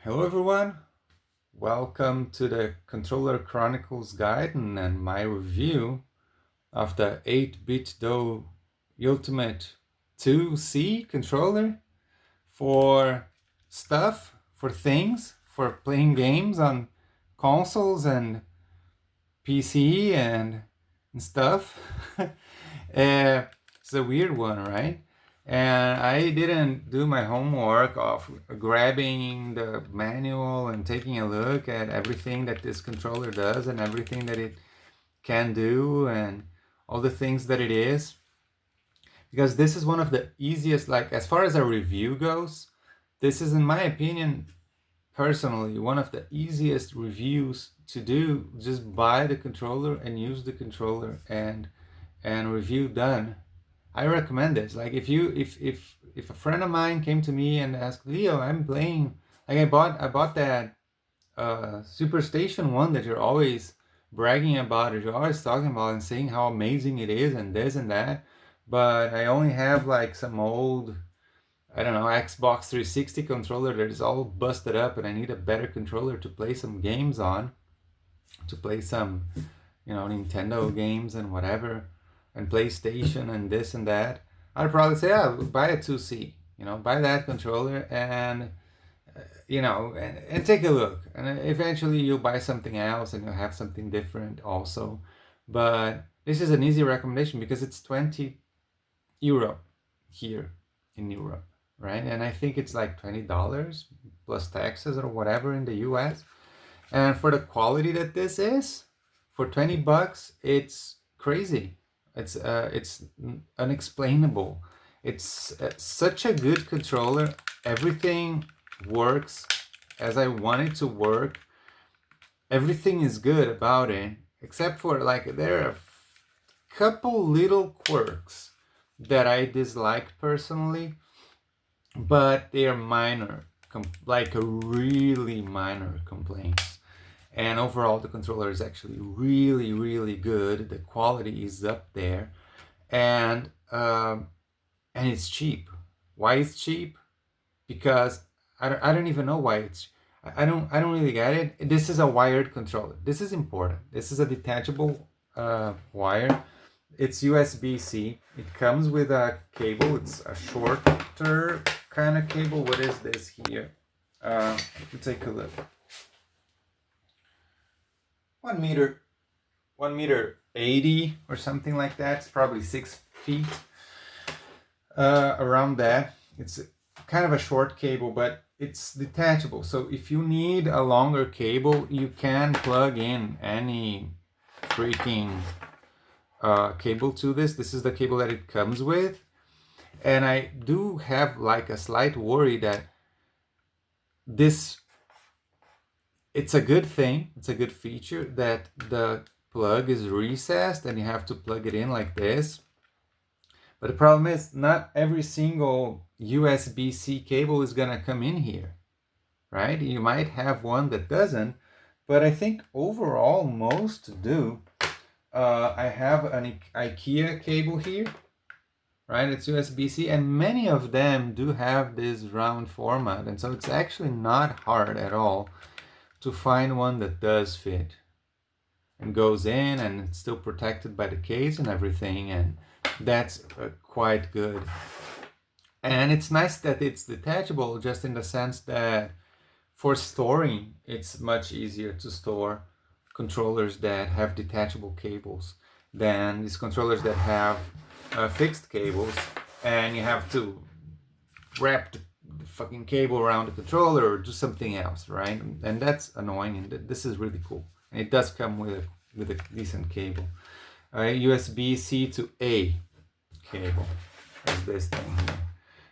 Hello everyone, welcome to the Controller Chronicles guide and my review of the 8bitdo Ultimate 2C controller for for things, for playing games on consoles and PC and stuff. It's a weird one, right? And I didn't do my homework of grabbing the manual and taking a look at everything that this controller does and everything that it can do and all the things that it is. Because this is one of the easiest, like as far as a review goes, this is, in my opinion, personally, one of the easiest reviews to do. Just buy the controller and use the controller and review done. I recommend this. Like if a friend of mine came to me and asked, Leo, I'm playing, like I bought that Superstation one that you're always bragging about, or you're always talking about and saying how amazing it is and this and that, but I only have like some old, I don't know, Xbox 360 controller that is all busted up, and I need a better controller to play some games on, to play some, Nintendo games and whatever, and PlayStation and this and that. I'd probably say, yeah, buy a 2C, buy that controller and, and take a look. And eventually you'll buy something else and you'll have something different also. But this is an easy recommendation because it's 20 euro here in Europe, right? And I think it's like $20 plus taxes or whatever in the US. And for the quality that this is, for 20 bucks, it's crazy. It's unexplainable. It's such a good controller. Everything works as I want it to work. Everything is good about it, except for like there are a couple little quirks that I dislike personally, but they are minor, like a really minor complaints. And overall, the controller is actually really, really good. The quality is up there, and it's cheap. Why it's cheap? Because I don't even know why it's. I don't really get it. This is a wired controller. This is important. This is a detachable wire. It's USB-C. It comes with a cable. It's a shorter kind of cable. What is this here? Let's take a look. 1 meter, 1 meter 80 or something like that. It's probably 6 feet, around that. It's kind of a short cable, but it's detachable. So if you need a longer cable, you can plug in any freaking cable to this. This is the cable that it comes with. And I do have like a slight worry that this, it's a good thing, it's a good feature that the plug is recessed and you have to plug it in like this. But the problem is not every single USB-C cable is gonna come in here, right? You might have one that doesn't, but I think overall most do. I have an IKEA cable here, right? It's USB-C, and many of them do have this round format, and so it's actually not hard at all to find one that does fit and goes in and it's still protected by the case and everything, and that's quite good. And it's nice that it's detachable, just in the sense that for storing, it's much easier to store controllers that have detachable cables than these controllers that have fixed cables, and you have to wrap the fucking cable around the controller or do something else, right? And that's annoying. And this is really cool. And it does come with a decent cable. USB-C to A cable is this thing here.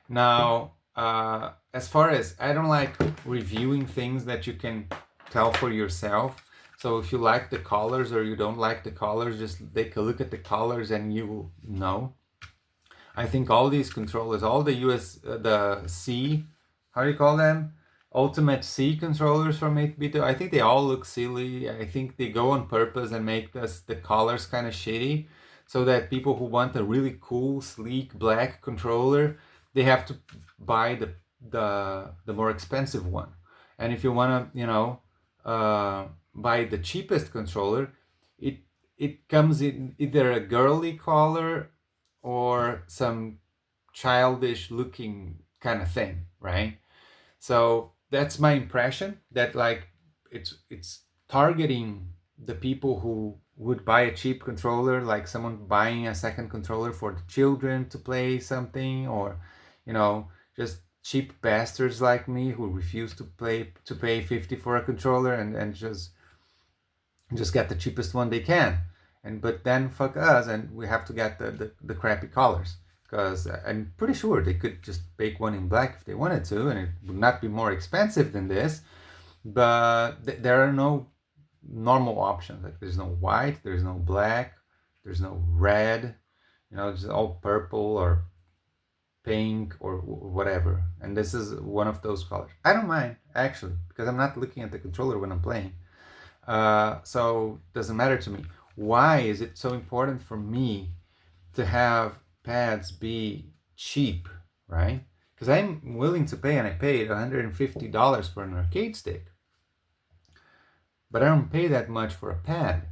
Now, as far as, I don't like reviewing things that you can tell for yourself. So if you like the colors or you don't like the colors, just take a look at the colors and you will know. I think all these controllers, all the the C, how do you call them? Ultimate C controllers from 8bitdo, I think they all look silly. I think they go on purpose and make the colors kind of shitty, so that people who want a really cool, sleek, black controller, they have to buy the more expensive one. And if you want to, buy the cheapest controller, it it comes in either a girly color or some childish looking kind of thing, right? So that's my impression, that like it's targeting the people who would buy a cheap controller, like someone buying a second controller for the children to play something, or just cheap bastards like me who refuse to pay 50 for a controller, and just get the cheapest one they can. And but then fuck us, and we have to get the crappy colors, because I'm pretty sure they could just make one in black if they wanted to, and it would not be more expensive than this. But there are no normal options. Like there's no white, there's no black, there's no red. It's all purple or pink or whatever. And this is one of those colors. I don't mind actually, because I'm not looking at the controller when I'm playing. So it doesn't matter to me. Why is it so important for me to have pads be cheap, right? Because I'm willing to pay, and I paid $150 for an arcade stick, but I don't pay that much for a pad.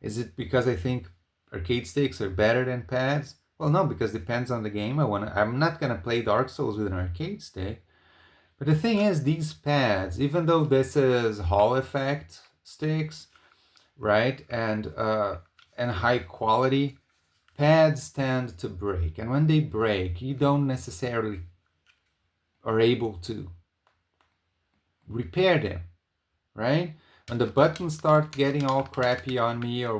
Is it because I think arcade sticks are better than pads? Well, no, because it depends on the game. I'm not gonna play Dark Souls with an arcade stick. But the thing is, these pads, even though this is Hall effect sticks, right, and high quality, pads tend to break, and when they break, you don't necessarily are able to repair them, right? When the buttons start getting all crappy on me, or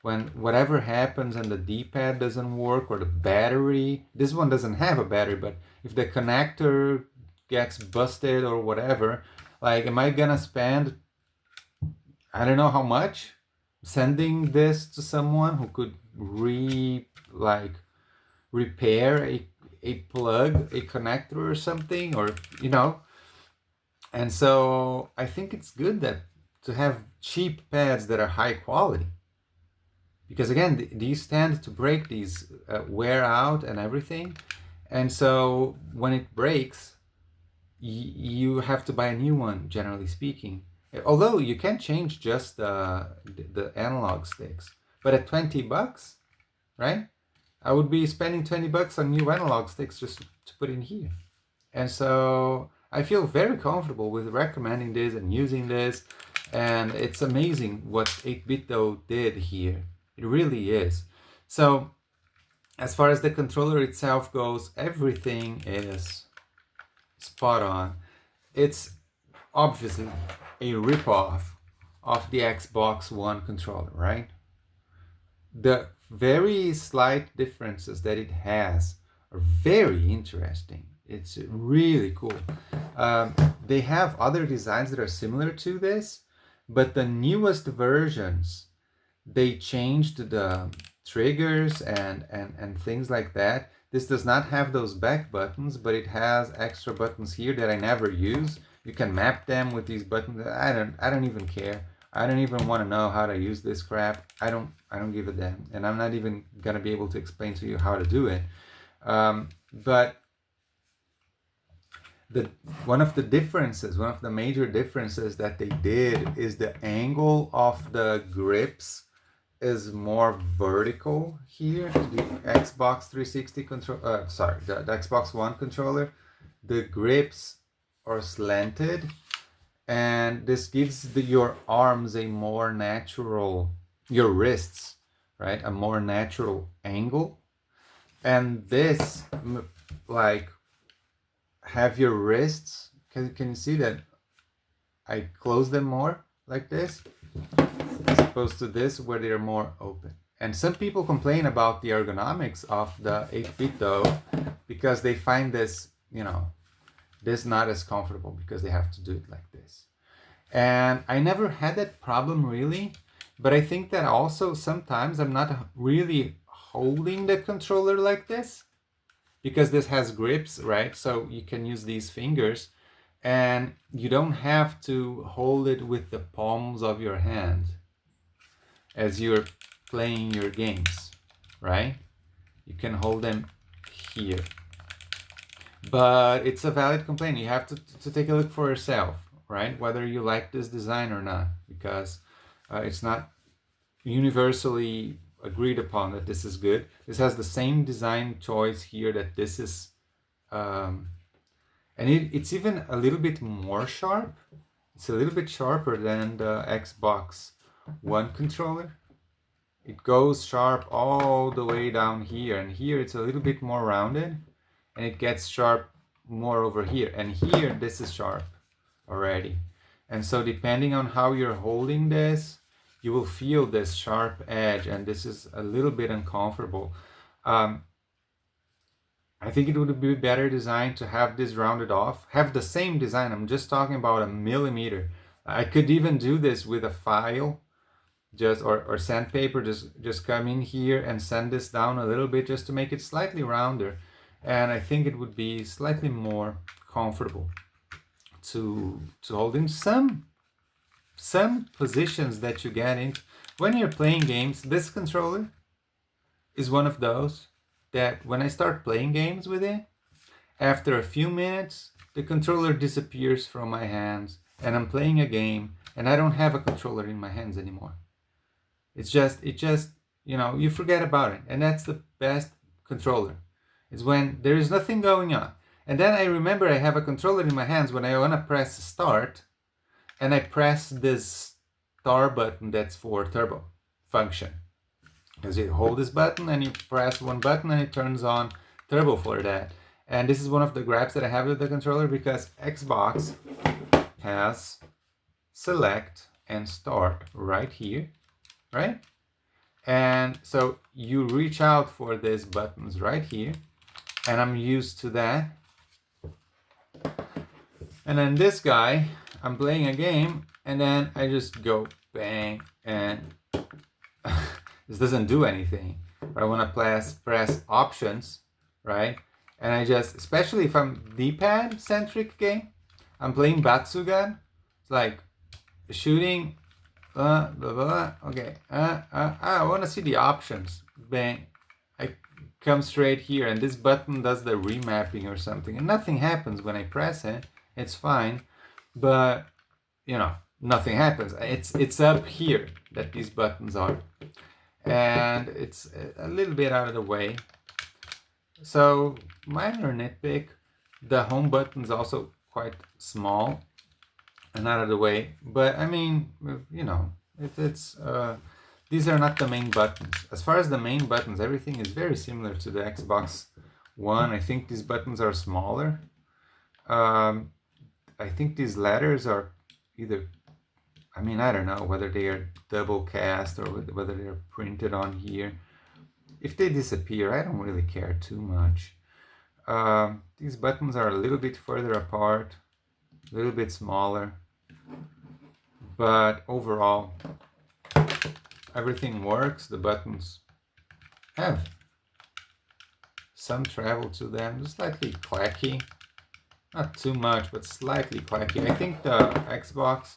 when whatever happens and the D-pad doesn't work, or the battery, this one doesn't have a battery, but if the connector gets busted or whatever, like, am I gonna spend I don't know how much sending this to someone who could repair a plug, a connector or something, or and so I think it's good that to have cheap pads that are high quality, because again, these tend to break, these wear out and everything, and so when it breaks, you have to buy a new one, generally speaking. Although you can change just the analog sticks, but at $20, right? I would be spending $20 on new analog sticks just to put in here. And so I feel very comfortable with recommending this and using this. And it's amazing what 8bitdo did here. It really is. So as far as the controller itself goes, everything is spot on. It's obviously a ripoff of the Xbox One controller, right? The very slight differences that it has are very interesting. It's really cool. They have other designs that are similar to this, but the newest versions, they changed the triggers and things like that. This does not have those back buttons, but it has extra buttons here that I never use. You can map them with these buttons. I don't even care. I don't even want to know how to use this crap. I don't give a damn, and I'm not even gonna be able to explain to you how to do it. But one of the major differences that they did is the angle of the grips is more vertical here. The Xbox 360 control, the Xbox One controller, the grips are slanted, and this gives your arms a more natural, your wrists, right, a more natural angle. And this, like, have your wrists, can you see that I close them more like this, as opposed to this where they're more open. And some people complain about the ergonomics of the 8bitdo because they find this, this not as comfortable because they have to do it like this. And I never had that problem really, but I think that also sometimes I'm not really holding the controller like this, because this has grips, right? So you can use these fingers, and you don't have to hold it with the palms of your hand as you're playing your games, right? You can hold them here. But it's a valid complaint. You have to take a look for yourself, right? Whether you like this design or not, because it's not universally agreed upon that this is good. This has the same design choice here that this is, and it's even a little bit more sharp. It's a little bit sharper than the Xbox One controller. It goes sharp all the way down here, and here it's a little bit more rounded, and it gets sharp more over here, and here this is sharp already. And so depending on how you're holding this, you will feel this sharp edge, and this is a little bit uncomfortable. I think it would be better designed to have this rounded off, have the same design. I'm just talking about a millimeter. I could even do this with a file, just or sandpaper. Just come in here and sand this down a little bit just to make it slightly rounder, and I think it would be slightly more comfortable to hold in some positions that you get in when you're playing games. This controller is one of those that when I start playing games with it, after a few minutes, the controller disappears from my hands and I'm playing a game and I don't have a controller in my hands anymore. It just, you forget about it. And that's the best controller. It's when there is nothing going on. And then I remember I have a controller in my hands when I want to press start, and I press this star button that's for turbo function. Because you hold this button and you press one button and it turns on turbo for that. And this is one of the grabs that I have with the controller because Xbox has select and start right here, right? And so you reach out for these buttons right here, and I'm used to that. And then this guy, I'm playing a game and then I just go bang, and this doesn't do anything. I want to press options, right? And I just, especially if I'm D-pad centric game, I'm playing Batsugan. It's like shooting, blah, blah, blah. Okay, I want to see the options. Bang, I come straight here, and this button does the remapping or something, and nothing happens when I press it. It's fine, but nothing happens. It's up here that these buttons are, and it's a little bit out of the way. So minor nitpick. The home button's also quite small and out of the way, but I mean, it's these are not the main buttons. As far as the main buttons, everything is very similar to the Xbox One. I think these buttons are smaller. I think these letters are either, I mean, I don't know whether they are double cast or whether they're printed on here. If they disappear, I don't really care too much. These buttons are a little bit further apart, a little bit smaller, but overall, everything works. The buttons have some travel to them, slightly clacky. Not too much, but slightly clacky. I think the Xbox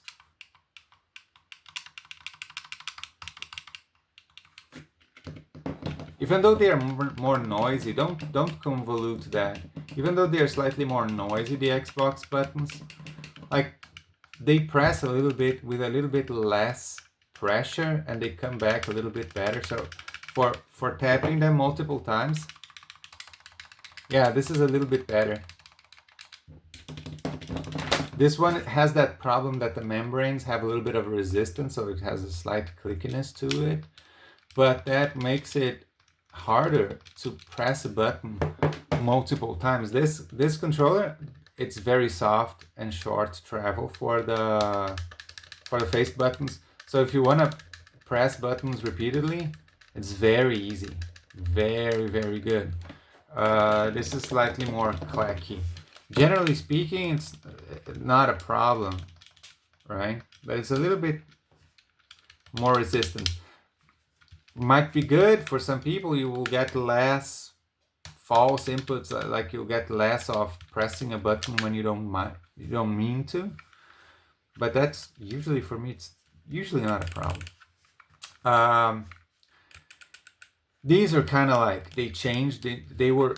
even though they are more noisy, don't convolute that. Even though they are slightly more noisy, the Xbox buttons, like they press a little bit with a little bit less pressure and they come back a little bit better. So for tapping them multiple times, yeah, this is a little bit better. This one has that problem that the membranes have a little bit of resistance, so it has a slight clickiness to it, but that makes it harder to press a button multiple times. This controller, it's very soft and short travel for the face buttons. So if you want to press buttons repeatedly, it's very easy, very, very good. This is slightly more clacky. Generally speaking, it's not a problem, right? But it's a little bit more resistant. Might be good for some people. You will get less false inputs, like you'll get less of pressing a button when you don't mean to. But that's usually, for me, it's usually not a problem. These are kind of like, they changed. They were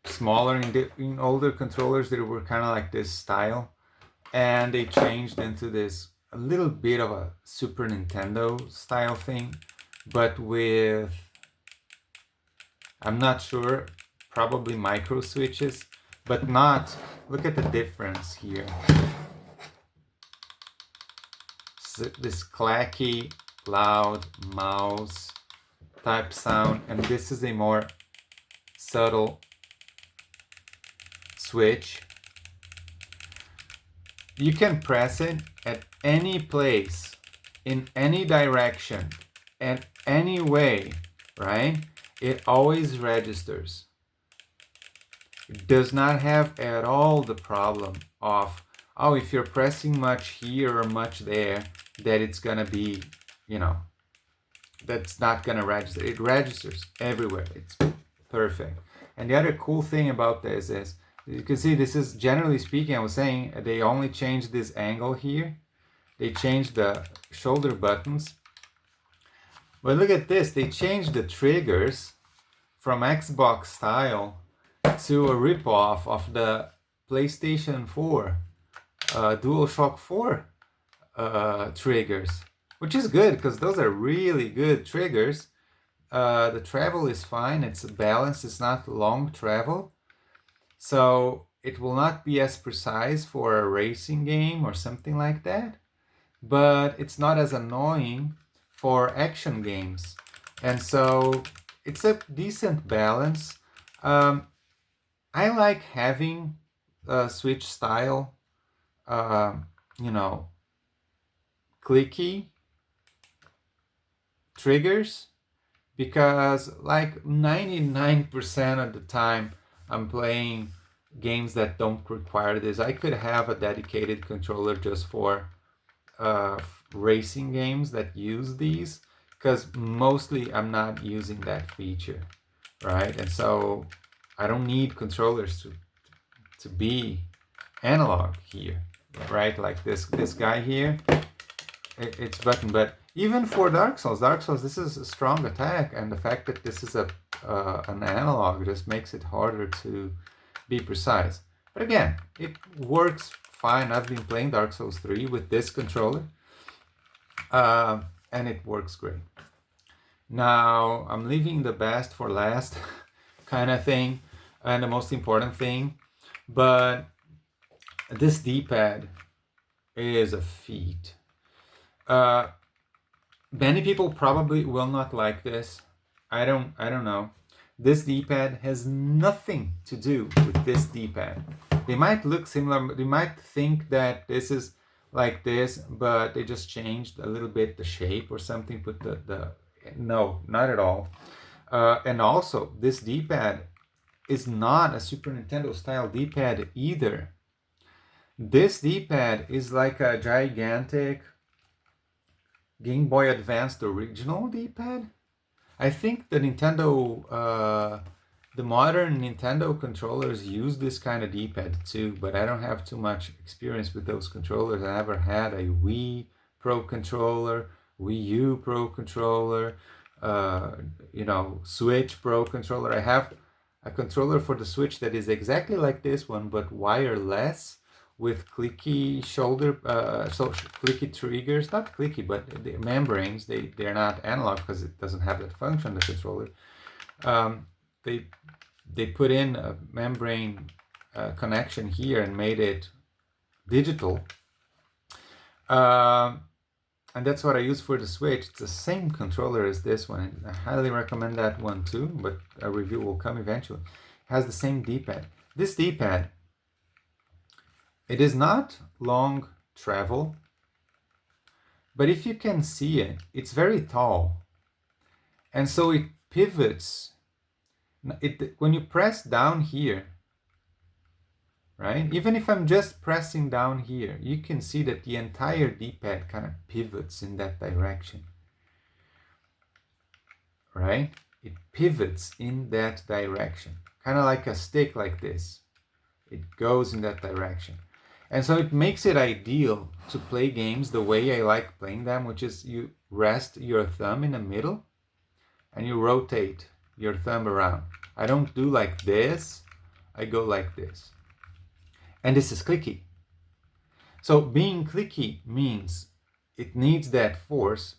smaller. In older controllers, they were kind of like this style, and they changed into this a little bit of a Super Nintendo style thing, but with, I'm not sure, probably micro switches, but not, look at the difference here. This clacky, loud mouse type sound, and this is a more subtle switch. You can press it at any place, in any direction, and any way, right? It always registers. It does not have at all the problem of, oh, if you're pressing much here or much there, that it's gonna be, you know, that's not gonna register. It registers everywhere. It's perfect. And the other cool thing about this is, you can see this is, generally speaking, I was saying, they only changed this angle here. They changed the shoulder buttons. But look at this, they changed the triggers from Xbox style to a ripoff of the PlayStation 4 DualShock 4 triggers, which is good because those are really good triggers. The travel is fine, it's balanced, it's not long travel, so it will not be as precise for a racing game or something like that, but it's not as annoying for action games, and so it's a decent balance. I like having Switch style, you know, clicky triggers, because like 99% of the time I'm playing games that don't require this. I could have a dedicated controller just for racing games that use these, because mostly I'm not using that feature, right? And so I don't need controllers to be analog here, right? Like this guy here, it's button. But even for Dark Souls, this is a strong attack, and the fact that this is an analog just makes it harder to be precise. But again, it works fine. I've been playing Dark Souls 3 with this controller, and it works great. Now, I'm leaving the best for last kind of thing, and the most important thing, but this D-pad is a feat. Many people probably will not like this. I don't know. This D-pad has nothing to do with this D-pad. They might look similar. They might think that this is like this, but they just changed a little bit the shape or something. Put the no, not at all. And also, this D-pad is not a Super Nintendo style D-pad either. This D-pad is like a gigantic Game Boy Advanced original D-pad. I think the modern Nintendo controllers use this kind of D-pad too, but I don't have too much experience with those controllers. I never had a Wii Pro controller, Wii U Pro controller, Switch Pro controller. I have a controller for the Switch that is exactly like this one, but wireless, with clicky clicky triggers, not clicky, but the membranes, they're not analog because it doesn't have that function, the controller. They put in a membrane connection here and made it digital. And that's what I use for the Switch. It's the same controller as this one. I highly recommend that one too, but a review will come eventually. It has the same D-pad. This D-pad, it is not long travel, but if you can see it, it's very tall. And so it pivots. When you press down here, right? Even if I'm just pressing down here, you can see that the entire D-pad kind of pivots in that direction, right? It pivots in that direction, kind of like a stick like this. It goes in that direction. And so it makes it ideal to play games the way I like playing them, which is you rest your thumb in the middle and you rotate your thumb around. I don't do like this. I go like this. And this is clicky. So being clicky means it needs that force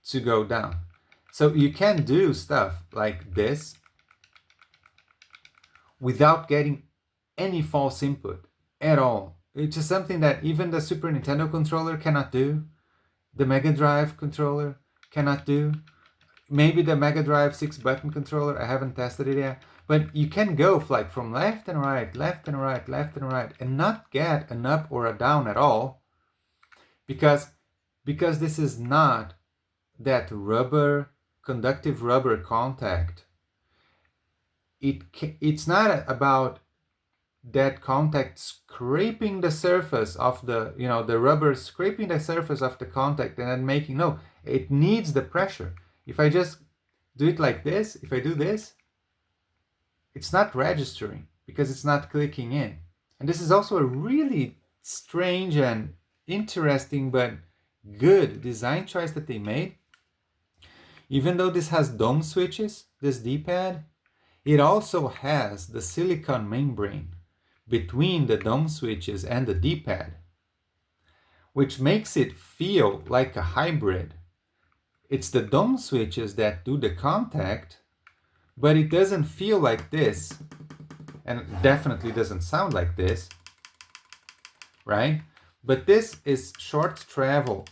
to go down. So you can do stuff like this without getting any false input at all. It's just something that even the Super Nintendo controller cannot do. The Mega Drive controller cannot do. Maybe the Mega Drive 6-button controller, I haven't tested it yet. But you can go like from left and right, left and right, left and right, and not get an up or a down at all, because this is not that conductive rubber contact. It's not about that contact scraping the surface of the rubber scraping the surface of the contact and then making, no, it needs the pressure. If I just do it like this, if I do this, it's not registering because it's not clicking in. And this is also a really strange and interesting but good design choice that they made. Even though this has dome switches, this D-pad, it also has the silicon membrane between the dome switches and the D-pad, which makes it feel like a hybrid. It's the dome switches that do the contact, but it doesn't feel like this, and it definitely doesn't sound like this, right? But this is short travel,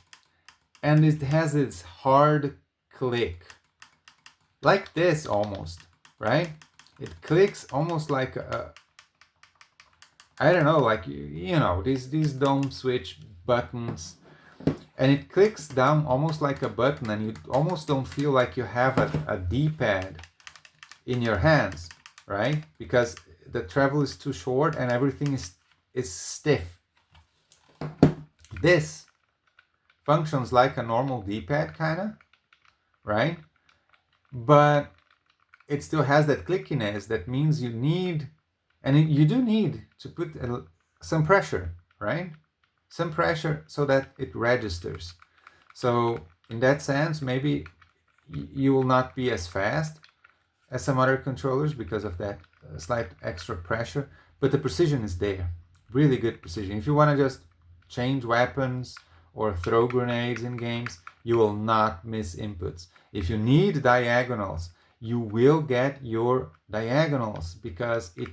and it has its hard click, like this almost, right? It clicks almost like I don't know, like, these dome switch buttons, and it clicks down almost like a button, and you almost don't feel like you have a D-pad in your hands, right? Because the travel is too short and everything is stiff. This functions like a normal D-pad, kind of, right? But it still has that clickiness. That means you need, and you do need to put some pressure, right? Some pressure so that it registers. So in that sense, maybe you will not be as fast as some other controllers because of that slight extra pressure, but the precision is there. Really good precision. If you want to just change weapons or throw grenades in games, you will not miss inputs. If you need diagonals, you will get your diagonals because it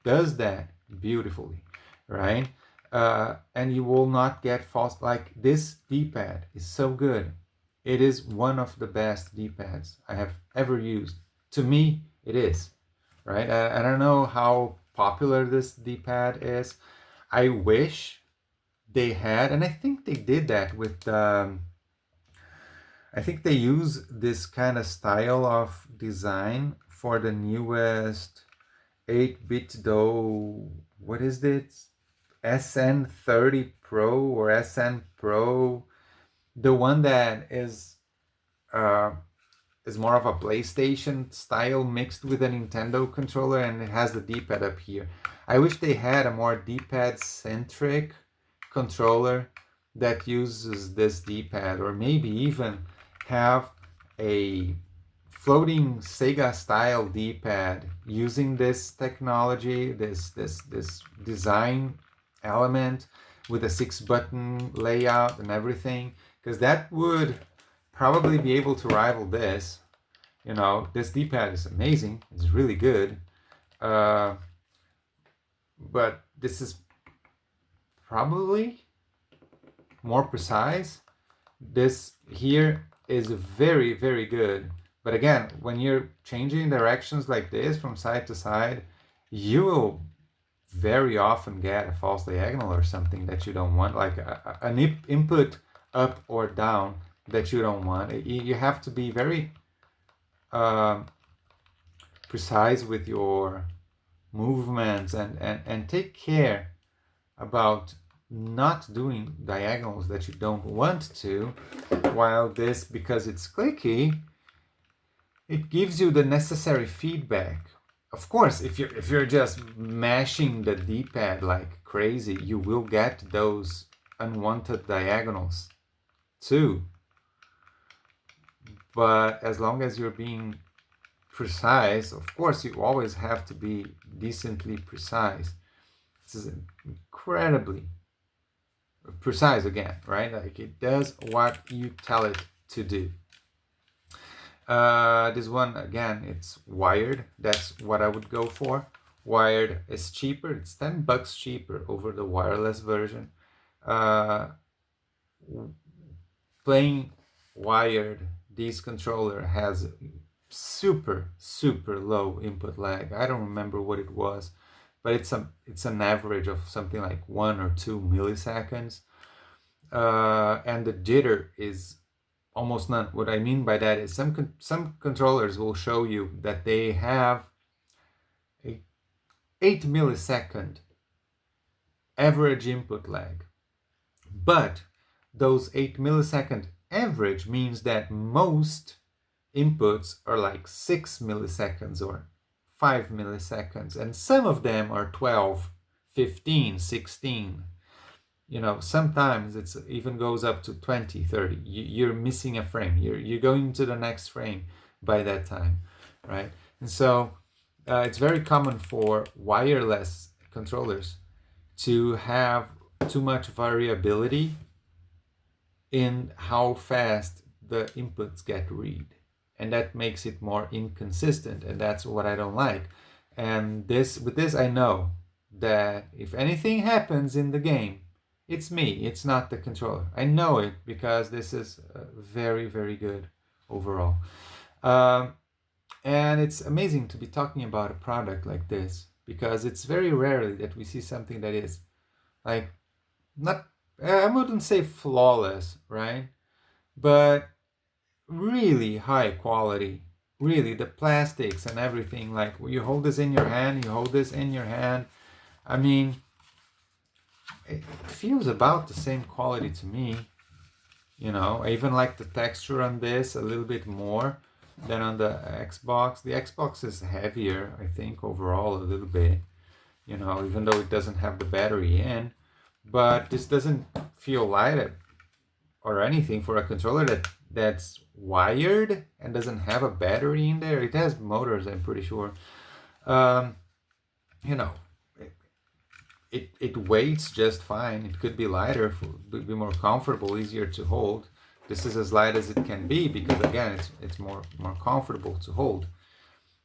does that beautifully, right? And you will not get false. Like, this D-pad is so good. It is one of the best D-pads I have ever used. To me, it is, right? I don't know how popular this D-pad is. I wish they had, and I think they did that with I think they use this kind of style of design for the newest 8bitdo, what is it? SN30 Pro or SN Pro, the one that is more of a PlayStation style mixed with a Nintendo controller, and it has the D-pad up here. I wish they had a more D-pad centric controller that uses this D-pad, or maybe even have a floating Sega style D-pad using this technology, this design element with a 6-button layout and everything, because that would probably be able to rival this. This D-pad is amazing. It's really good. But this is probably more precise. This here is very, very good. But again, when you're changing directions like this from side to side, you will very often get a false diagonal or something that you don't want, like an input up or down that you don't want. You have to be very precise with your movements and take care about not doing diagonals that you don't want to, while this, because it's clicky, it gives you the necessary feedback. Of course, if you're just mashing the D-pad like crazy, you will get those unwanted diagonals too. But as long as you're being precise. Of course, you always have to be decently precise. This is incredibly precise again, right? Like it does what you tell it to do. This one, again, it's wired. That's what I would go for. Wired is cheaper. It's $10 cheaper over the wireless version. Playing wired, this controller has super low input lag. I don't remember what it was, but it's an average of something like 1 or 2 milliseconds, and the jitter is almost none. What I mean by that is some controllers will show you that they have a 8 millisecond average input lag, but those 8 millisecond average means that most inputs are like 6 milliseconds or 5 milliseconds, and some of them are 12, 15, 16. Sometimes it even goes up to 20, 30. You're missing a frame. You're going to the next frame by that time, right? And so it's very common for wireless controllers to have too much variability in how fast the inputs get read, and that makes it more inconsistent, and that's what I don't like. And with this I know that if anything happens in the game, it's me, it's not the controller. I know it because this is very good overall. And it's amazing to be talking about a product like this, because it's very rarely that we see something that is like, not, I wouldn't say flawless, right? But really high quality. Really, the plastics and everything, like you hold this in your hand, you hold this in your hand. I mean, it feels about the same quality to me. I even like the texture on this a little bit more than on the Xbox. The Xbox is heavier, I think, overall a little bit, even though it doesn't have the battery in. But this doesn't feel light or anything for a controller that's wired and doesn't have a battery in there. It has motors, I'm pretty sure. It weights just fine. It could be lighter, be more comfortable, easier to hold. This is as light as it can be because, again, it's more comfortable to hold.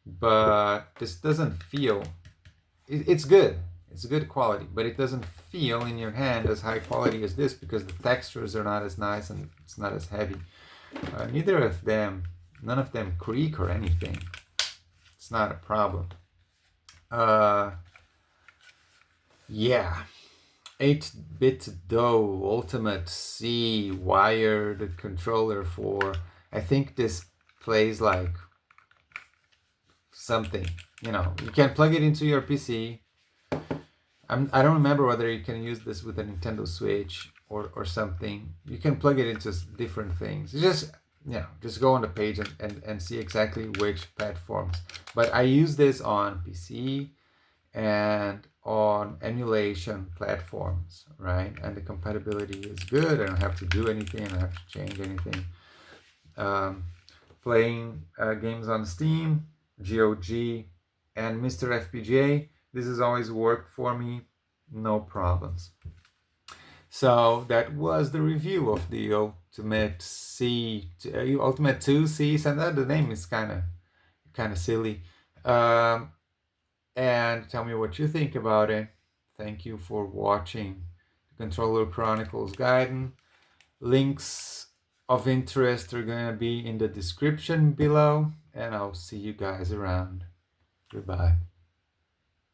But this doesn't feel. It's good. It's good quality, but it doesn't feel in your hand as high quality as this because the textures are not as nice and it's not as heavy. None of them creak or anything. It's not a problem. Yeah, 8bitdo Ultimate C wired controller for, I think this plays like something. You can plug it into your PC. I don't remember whether you can use this with a Nintendo Switch or something. You can plug it into different things. Just go on the page and see exactly which platforms. But I use this on PC and on emulation platforms, right? And the compatibility is good. I don't have to do anything. I don't have to change anything. Playing games on Steam, GOG, and Mr. FPGA. This has always worked for me, no problems. So that was the review of the Ultimate 2C, and the name is kind of silly. And tell me what you think about it. Thank you for watching the Controller Chronicles Guide. Links of interest are going to be in the description below, and I'll see you guys around. Goodbye.